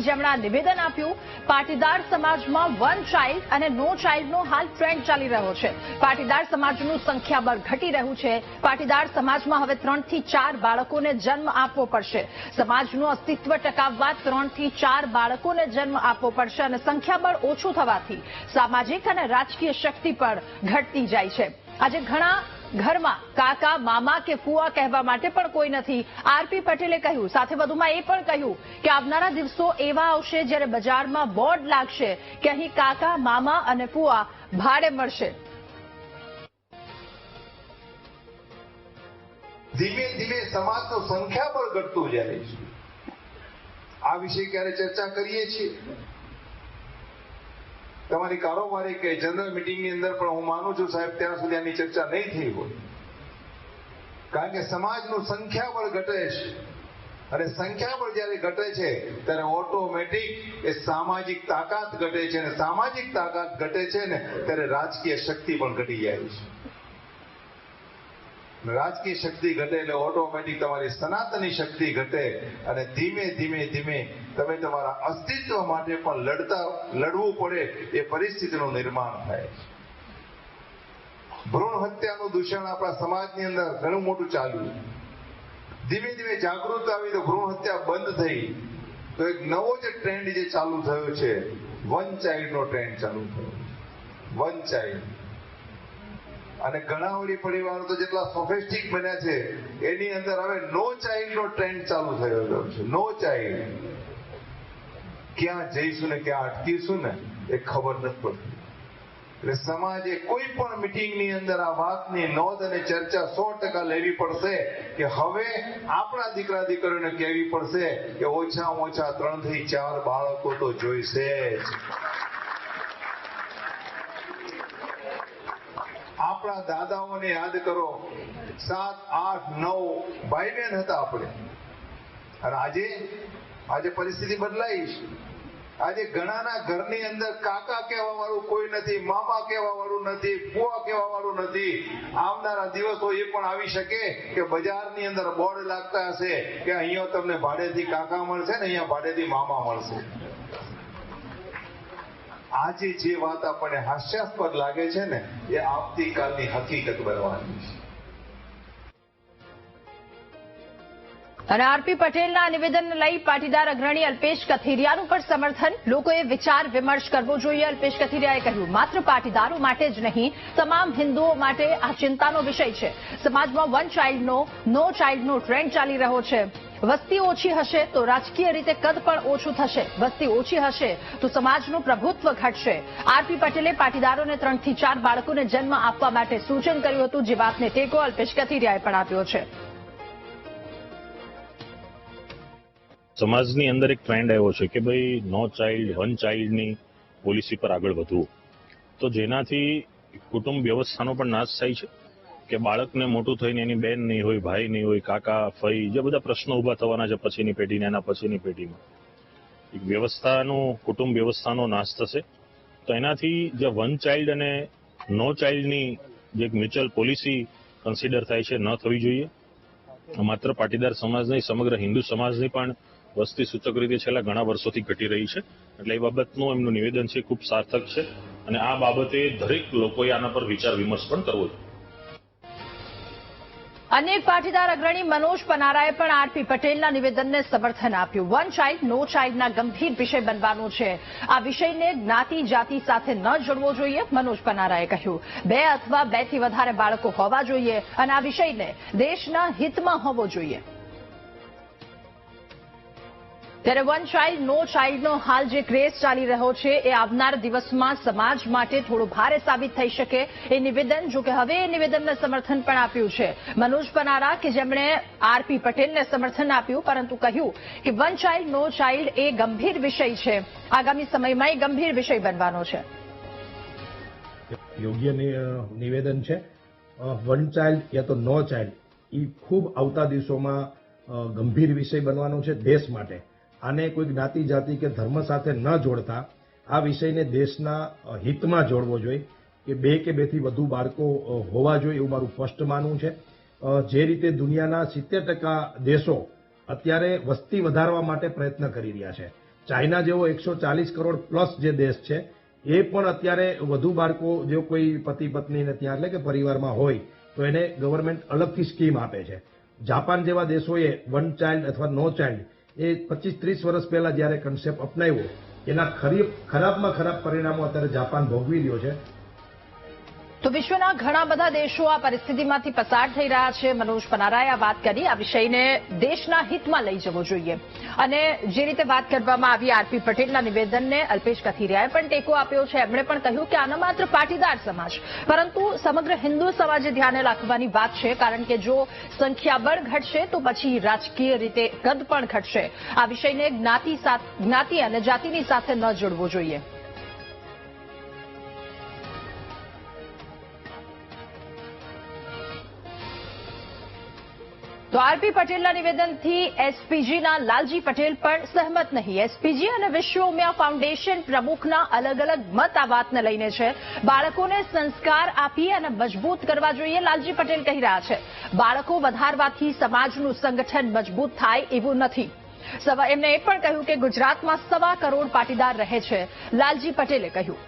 જેમણે આ નિવેદન આપ્યું. પાટીદાર સમાજમાં વન ચાઇલ્ડ અને નો ચાઇલ્ડનો હાલ ટ્રેન્ડ ચાલી રહ્યો છે. પાટીદાર સમાજનું સંખ્યાબળ ઘટી રહ્યું છે. પાટીદાર સમાજમાં હવે 3 થી 4 બાળકોને જન્મ આપવો પડશે. સમાજનું અસ્તિત્વ ટકાવવા 3 થી 4 બાળકોને જન્મ આપવો પડશે અને સંખ્યાબળ ઓછું થવાથી સામાજિક અને રાજકીય શક્તિ પણ ઘટતી જાય છે. આજે ઘણા ઘરમાં કાકા, મામા કે ફુવા કહેવા માટે પણ કોઈ નથી. આરપી પટેલે કહ્યું, સાથે વધુમાં એ પણ કહ્યું કે આવનારા દિવસો એવા આવશે જ્યારે બજારમાં બોર્ડ લાગશે કે અહીં કાકા, મામા અને ફુવા ભાડે મળશે. ધીમે ધીમે સમાજનું સંખ્યાબળ ઘટતું જાય છે. આ વિશે ક્યારે ચર્ચા કરીએ છીએ? તમારી કારોબારી કે જનરલ મિટિંગની અંદર પણ હું માનું છું સાહેબ ત્યાં સુધી આની ચર્ચા નહીં થઈ હોય. કારણ કે સમાજનું સંખ્યાબળ ઘટે છે અને સંખ્યાબળ જ્યારે ઘટે છે ત્યારે ઓટોમેટિક એ સામાજિક તાકાત ઘટે છે અને સામાજિક તાકાત ઘટે છે ને ત્યારે રાજકીય શક્તિ પણ ઘટી જાય છે. રાજકીય શક્તિ ઘટે એટલે ઓટોમેટિક તમારી સનાતની શક્તિ ઘટે અને ધીમે ધીમે ધીમે તમે તમારા અસ્તિત્વ માટે પણ લડવું પડે એ પરિસ્થિતિનું નિર્માણ થાય છે. ભ્રૂણ હત્યાનું દૂષણ આપણા સમાજની અંદર ઘણું મોટું ચાલ્યું. ધીમે ધીમે જાગૃત આવી તો ભ્રૂણ હત્યા બંધ થઈ તો એક નવો જે ટ્રેન્ડ જે ચાલુ થયો છે, વન ચાઇલ્ડનો ટ્રેન્ડ ચાલુ થયો. વન ચાઇલ્ડ અને ઘણા વળી પરિવારો તો જેટલા સોફિસ્ટિક બન્યા છે એની અંદર હવે નો ચાઇલ્ડનો ટ્રેન્ડ ચાલુ થયો છે. No child. ક્યાં જઈશું ને ક્યાં અટકીશું ને એ ખબર નથી પડતી. એટલે સમાજે કોઈ પણ મિટિંગની અંદર આ વાતની નોંધ અને ચર્ચા 100% લેવી પડશે કે હવે આપણા દીકરા દીકરીઓને કહેવી પડશે કે ઓછામાં ઓછા 3 થી 4 બાળકો તો જોઈશે જ. આપણા દાદાઓને યાદ કરો, 7, 8, 9 ભાઈ બહેન હતા આપણે. અને આજે પરિસ્થિતિ બદલાઈ છે. આજે ઘણાના ઘરની અંદર કાકા કહેવા વાળું કોઈ નથી, મામા કહેવા વાળું નથી, ફુવા કહેવા વાળું નથી. આવનારા દિવસો એ પણ આવી શકે કે બજારની અંદર બોર્ડ લાગતા હશે કે અહીંયા તમને ભાડેથી કાકા મળશે ને અહીંયા ભાડેથી મામા મળશે. આજે જે વાત આપણને હાસ્યાસ્પદ લાગે છે ને એ આવતીકાલની હકીકત બનવાની છે. અને આરપી પટેલના નિવેદનને લઈ પાટીદાર અગ્રણી અલ્પેશ કથિરિયાનું પણ સમર્થન. લોકોએ વિચાર વિમર્શ કરવો જોઈએ. અલ્પેશ કથિરિયાએ કહ્યું, માત્ર પાટીદારો માટે જ નહીં, તમામ હિન્દુઓ માટે આ ચિંતાનો વિષય છે. સમાજમાં વન ચાઇલ્ડનો, નો ચાઇલ્ડનો ટ્રેન્ડ ચાલી રહ્યો છે. વસ્તી ઓછી હશે તો રાજકીય રીતે કદ પણ ઓછું થશે. વસ્તી ઓછી હશે તો સમાજનું પ્રભુત્વ ઘટશે. આરપી પટેલે પાટીદારોને 3 થી 4 બાળકોને જન્મ આપવા માટે સૂચન કર્યું હતું, જે વાતને ટેકો અલ્પેશ કથિરિયાએ પણ આપ્યો છે. સમાજની અંદર એક ટ્રેન્ડ આવ્યો છે કે ભાઈ નો ચાઇલ્ડ, વન ચાઇલ્ડની પોલિસી પર આગળ વધવું, તો જેનાથી કુટુંબ વ્યવસ્થાનો પણ નાશ થાય છે કે બાળકને મોટું થઈને એની બેન નહીં હોય, ભાઈ નહીં હોય, કાકા, ફઈ, જે બધા પ્રશ્નો ઉભા થવાના છે પછીની પેઢીને, એના પછીની પેઢીમાં એક વ્યવસ્થાનું, કુટુંબ વ્યવસ્થાનો નાશ થશે. તો એનાથી જે વન ચાઇલ્ડ અને નો ચાઇલ્ડની જે એક મ્યુચ્યુઅલ પોલિસી કન્સિડર થાય છે, ન થવી જોઈએ. માત્ર પાટીદાર સમાજ નહીં, સમગ્ર હિન્દુ સમાજની પણ વસ્તી સૂચક રીતે છેલ્લા ઘણા વર્ષોથી ઘટી રહી છે. એટલે એ બાબતનું એમનું નિવેદન છે ખૂબ સાર્થક છે અને આ બાબતે દરેક લોકોએ આના પર વિચાર વિમર્શ પણ કરવો જોઈએ. અન્ય એક પાટીદાર અગ્રણી મનોજ પનારાએ પણ આરપી પટેલના નિવેદનને સમર્થન આપ્યું. વન ચાઇલ્ડ, નો ચાઇલ્ડના ગંભીર વિષય બનવાનો છે. આ વિષયને જ્ઞાતિ જાતિ સાથે ન જોડવો જોઈએ. મનોજ પનારાએ કહ્યું, 2 અથવા 2 થી વધારે બાળકો હોવા જોઈએ અને આ વિષયને દેશના હિતમાં હોવો જોઈએ. ત્યારે વન ચાઇલ્ડ, નો ચાઇલ્ડનો હાલ જે ક્રેઝ ચાલી રહ્યો છે એ આવનાર દિવસમાં સમાજ માટે થોડું ભારે સાબિત થઈ શકે એ નિવેદન, જો કે હવે એ નિવેદનને સમર્થન પણ આપ્યું છે મનોજ પનારા, કે જેમણે આરપી પટેલને સમર્થન આપ્યું, પરંતુ કહ્યું કે વન ચાઇલ્ડ, નો ચાઇલ્ડ એ ગંભીર વિષય છે. આગામી સમયમાં એ ગંભીર વિષય બનવાનો છે. યોગ્ય નિવેદન છે. વન ચાઇલ્ડ યા તો નો ચાઇલ્ડ એ ખૂબ આવતા દિવસોમાં ગંભીર વિષય બનવાનો છે દેશ માટે. આને કોઈ જ્ઞાતિ જાતિ કે ધર્મ સાથે ન જોડતા આ વિષયને દેશના હિતમાં જોડવો જોઈએ કે 2 કે 2 થી વધુ બાળકો હોવા જોઈએ એવું મારું સ્પષ્ટ માનવું છે. જે રીતે દુનિયાના 70% દેશો અત્યારે વસ્તી વધારવા માટે પ્રયત્ન કરી રહ્યા છે, ચાઇના જેવો 140 કરોડ પ્લસ જે દેશ છે એ પણ અત્યારે વધુ બાળકો જો કોઈ પતિ પત્નીને ત્યાં એટલે કે પરિવારમાં હોય તો એને ગવર્મેન્ટ અલગથી સ્કીમ આપે છે. જાપાન જેવા દેશોએ વન ચાઇલ્ડ અથવા નો ચાઇલ્ડ એ 25-30 વર્ષ પહેલા જ્યારે કન્સેપ્ટ અપનાવ્યો એના ખરાબમાં ખરાબ પરિણામો અત્યારે જાપાન ભોગવી રહ્યો છે. તો વિશ્વના ઘણા બધા દેશો આ પરિસ્થિતિમાંથી પસાર થઈ રહ્યા છે. મનોજ પનારાએ આ વાત કરી. આ વિષયને દેશના હિતમાં લઈ જવો જોઈએ અને જે રીતે વાત કરવામાં આવી આરપી પટેલના નિવેદનને અલ્પેશ કથિરિયાએ પણ ટેકો આપ્યો છે. એમણે પણ કહ્યું કે આના માત્ર પાટીદાર સમાજ પરંતુ સમગ્ર હિન્દુ સમાજે ધ્યાને રાખવાની વાત છે, કારણ કે જો સંખ્યાબળ ઘટશે તો પછી રાજકીય રીતે કદ પણ ઘટશે. આ વિષયને જ્ઞાતિ અને જાતિની સાથે ન જોડવો જોઈએ. તો આરપી પટેલના નિવેદનથી એસપીજીના લાલજી પટેલ પણ સહેમત નહીં. એસપીજી અને વિશ્વ ઉમિયા ફાઉન્ડેશન પ્રમુખના અલગ અલગ મત આ વાતને લઈને છે. બાળકોને સંસ્કાર આપી અને મજબૂત કરવા જોઈએ લાલજી પટેલ કહી રહ્યા છે. બાળકો વધારવાથી સમાજનું સંગઠન મજબૂત થાય એવું નથી. એમણે એ પણ કહ્યું કે ગુજરાતમાં 1.25 કરોડ પાટીદાર રહે છે. લાલજી પટેલે કહ્યું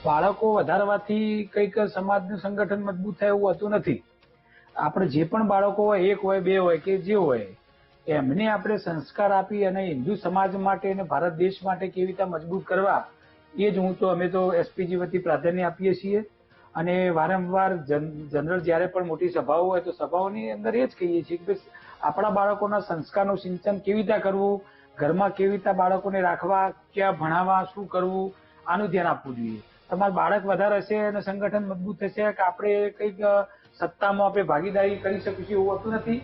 બાળકો વધારવાથી કંઈક સમાજનું સંગઠન મજબૂત થાય એવું હોતું નથી. આપણે જે પણ બાળકો હોય, 1 હોય 2 હોય કે જે હોય, એમને આપણે સંસ્કાર આપી અને હિન્દુ સમાજ માટે અને ભારત દેશ માટે કેવી રીતે મજબૂત કરવા એ જ અમે તો એસપીજી વતી પ્રાધાન્ય આપીએ છીએ. અને વારંવાર જનરલ જ્યારે પણ મોટી સભાઓ હોય તો સભાઓની અંદર એ જ કહીએ છીએ કે આપણા બાળકોના સંસ્કારનું સિંચન કેવી રીતે કરવું, ઘરમાં કેવી રીતે બાળકોને રાખવા, ક્યાં ભણાવવા, શું કરવું, આનું ધ્યાન આપવું જોઈએ. તમારું બાળક વધારે હશે અને સંગઠન મજબૂત થશે કે આપણે કંઈક સત્તામાં આપણે ભાગીદારી કરી શકીશું એવું હોતું નથી.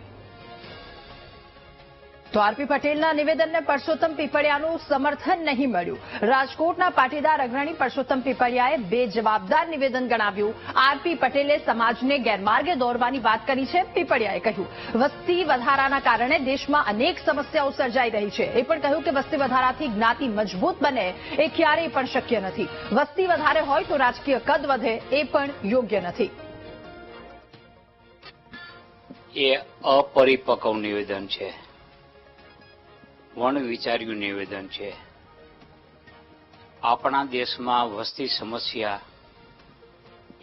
તો આરપી પટેલના નિવેદનને પરસોત્તમ પીપળિયાનું સમર્થન નહીં મળ્યું. રાજકોટના પાટીદાર અગ્રણી પરસોત્તમ પીપળિયાએ બેજવાબદાર નિવેદન ગણાવ્યું. આરપી પટેલે સમાજને ગેરમાર્ગે દોરવાની વાત કરી છે. પીપળિયાએ કહ્યું વસ્તી વધારાના કારણે દેશમાં અનેક સમસ્યાઓ સર્જાઈ રહી છે. એ પણ કહ્યું કે વસ્તી વધારાથી જ્ઞાતિ મજબૂત બને એ ક્યારેય પણ શક્ય નથી. વસ્તી વધારે હોય તો રાજકીય કદ વધે એ પણ યોગ્ય નથી. એ અપરિપક્વ નિવેદન છે, વણ વિચાર્યું નિવેદન છે. આપણા દેશમાં વસ્તી સમસ્યા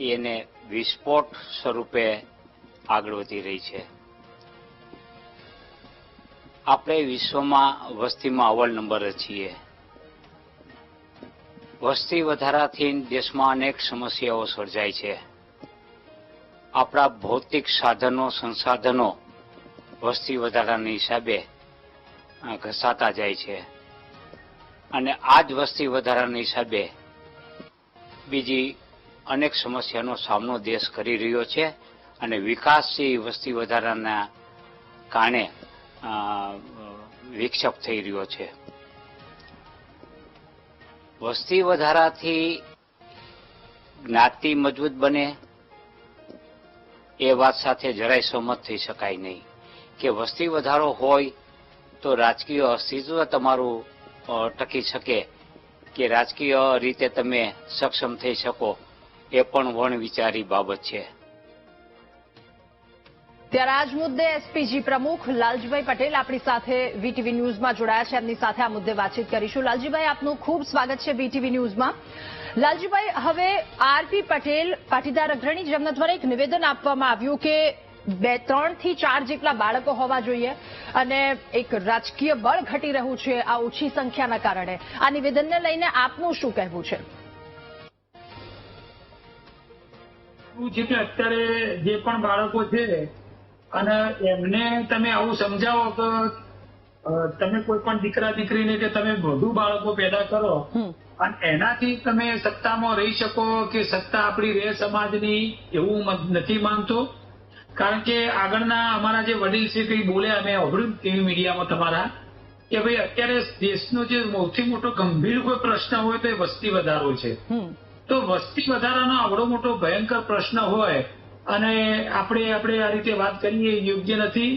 એને વિસ્ફોટ સ્વરૂપે આગળ વધી રહી છે. આપણે વિશ્વમાં વસ્તીમાં અવ્વલ નંબર છીએ. વસ્તી વધારાથી દેશમાં અનેક સમસ્યાઓ સર્જાય છે. આપણા ભૌતિક સાધનો સંસાધનો વસ્તી વધારાના હિસાબે ઘસાતા જાય છે અને આ જ વસ્તી વધારાના હિસાબે બીજી અનેક સમસ્યાનો સામનો દેશ કરી રહ્યો છે અને વિકાસશીલ વસ્તી વધારાના કારણે વિક્ષેપ થઈ રહ્યો છે. વસ્તી વધારાથી જ્ઞાતિ મજબૂત બને એ વાત સાથે જરાય સહમત થઈ શકાય નહીં કે વસ્તી વધારો હોય તો રાજકીય અસ્તિત્વ તમારું ટકી શકે કે રાજકીય રીતે તમે સક્ષમ થઈ શકો એ પણ વણ વિચારી બાબત છે. ત્યારે આજ મુદ્દે એસપીજી પ્રમુખ લાલજીભાઈ પટેલ આપણી સાથે વીટીવી ન્યૂઝમાં જોડાયા છે. એમની સાથે આ મુદ્દે વાતચીત કરીશું. લાલજીભાઈ, આપનું ખૂબ સ્વાગત છે વીટીવી ન્યૂઝમાં. લાલજીભાઈ, હવે આરપી પટેલ પાટીદાર અગ્રણી જેમના દ્વારા એક નિવેદન આપવામાં આવ્યું કે 3 થી 4 જેટલા બાળકો હોવા જોઈએ અને એક રાજકીય બળ ઘટી રહ્યું છે આ ઓછી સંખ્યાના કારણે. આ નિવેદનને લઈને આપનું શું કહેવું છે? અત્યારે જે પણ બાળકો છે અને એમને તમે આવું સમજાવો કે તમે કોઈ પણ દીકરા દીકરીને કે તમે વધુ બાળકો પેદા કરો અને એનાથી તમે સત્તામાં રહી શકો કે સત્તા આપણી રહે સમાજની, એવું નથી માનતો. કારણ કે આગળના અમારા જે વડીલ છે કંઈ બોલ્યા, અમે અવડું ટીવી મીડિયામાં તમારા કે ભાઈ અત્યારે દેશનો જે સૌથી મોટો ગંભીર કોઈ પ્રશ્ન હોય તો એ વસ્તી વધારો છે. તો વસ્તી વધારાનો આવડો મોટો ભયંકર પ્રશ્ન હોય અને આપણે આ રીતે વાત કરીએ યોગ્ય નથી.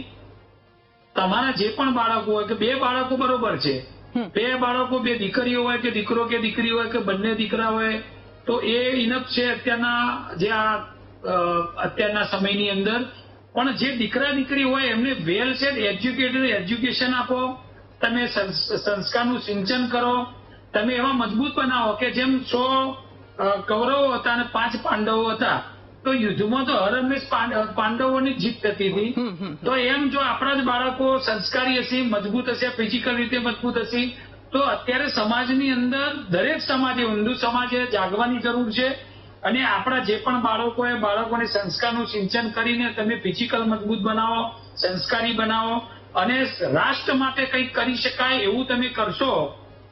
તમારા જે પણ બાળકો હોય કે 2 બાળકો બરોબર છે, 2 બાળકો, 2 દીકરીઓ હોય કે દીકરો કે દીકરી હોય કે બંને દીકરા હોય તો એ ઇનફ છે અત્યારના સમયની અંદર. પણ જે દીકરા દીકરી હોય એમને વેલ સેટ એજ્યુકેશન આપો, તમે સંસ્કારનું સિંચન કરો, તમે એવા મજબૂત બનાવો કે જેમ 100 કૌરવો હતા અને 5 પાંડવો હતા, તો યુદ્ધમાં તો હરહંમેશ પાંડવોની જીત થતી હતી. તો એમ જો આપણા જ બાળકો સંસ્કારી હશે, મજબૂત હશે, ફિઝિકલ રીતે મજબૂત હશે, તો અત્યારે સમાજની અંદર દરેક સમાજે, હિન્દુ સમાજે જાગવાની જરૂર છે. અને આપણા જે પણ બાળકોને સંસ્કારનું સિંચન કરીને તમે ફિઝિકલ મજબૂત બનાવો, સંસ્કારી બનાવો અને રાષ્ટ્ર માટે કંઈક કરી શકાય એવું તમે કરશો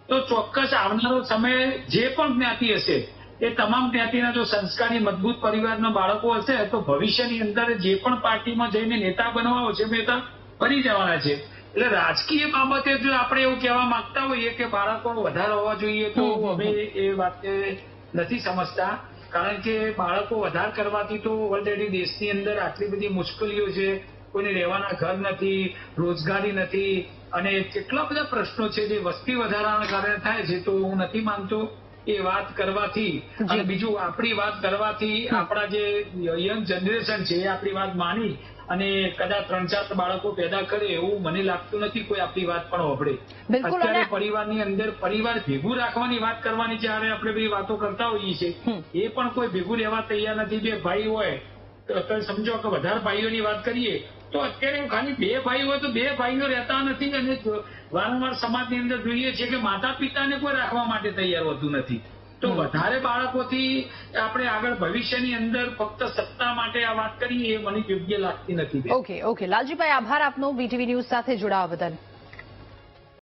તો ચોક્કસ આવનારો સમય જે પણ જ્ઞાતિ હશે એ તમામ જ્ઞાતિના જો સંસ્કારી મજબૂત પરિવારના બાળકો હશે તો ભવિષ્યની અંદર જે પણ પાર્ટીમાં જઈને નેતા બનવા છે નેતા બની જવાના છે. એટલે રાજકીય બાબતે જો આપણે એવું કહેવા માંગતા હોઈએ કે બાળકો વધારે હોવા જોઈએ તો અમે એ વાત નથી સમજતા. કારણ કે બાળકો વધારે કરવાથી તો ઓલરેડી દેશની અંદર આટલી બધી મુશ્કેલીઓ છે, કોઈને રહેવાના ઘર નથી, રોજગારી નથી અને કેટલા બધા પ્રશ્નો છે જે વસ્તી વધારાના કારણે થાય છે. તો હું નથી માનતો એ વાત કરવાથી અને બીજું આપણી વાત કરવાથી આપણા જે યંગ જનરેશન છે એ આપણી વાત માની અને કદાચ 3-4 બાળકો પેદા કરે એવું મને લાગતું નથી કોઈ આપણી વાત પણ હોભળે. અત્યારે પરિવારની અંદર પરિવાર ભેગું રાખવાની વાત કરવાની જ્યારે આપણે બધી વાતો કરતા હોઈએ છીએ એ પણ કોઈ ભેગું રહેવા તૈયાર નથી. 2 ભાઈ હોય તો સમજો કે વધારે ભાઈઓની વાત કરીએ તો અત્યારે ખાલી 2 ભાઈ હોય તો 2 ભાઈઓ રહેતા નથી. અને વારંવાર સમાજની અંદર જોઈએ છીએ કે માતા પિતાને કોઈ રાખવા માટે તૈયાર હોતું નથી. તો વધારે બાળકોથી આપણે આગળ ભવિષ્યની અંદર ફક્ત સત્તા માટે આ વાત કરીએ એ મને યોગ્ય લાગતી નથી. ઓકે લાલજીભાઈ, આભાર આપનો વીટીવી ન્યૂઝ સાથે જોડાવા બદલ.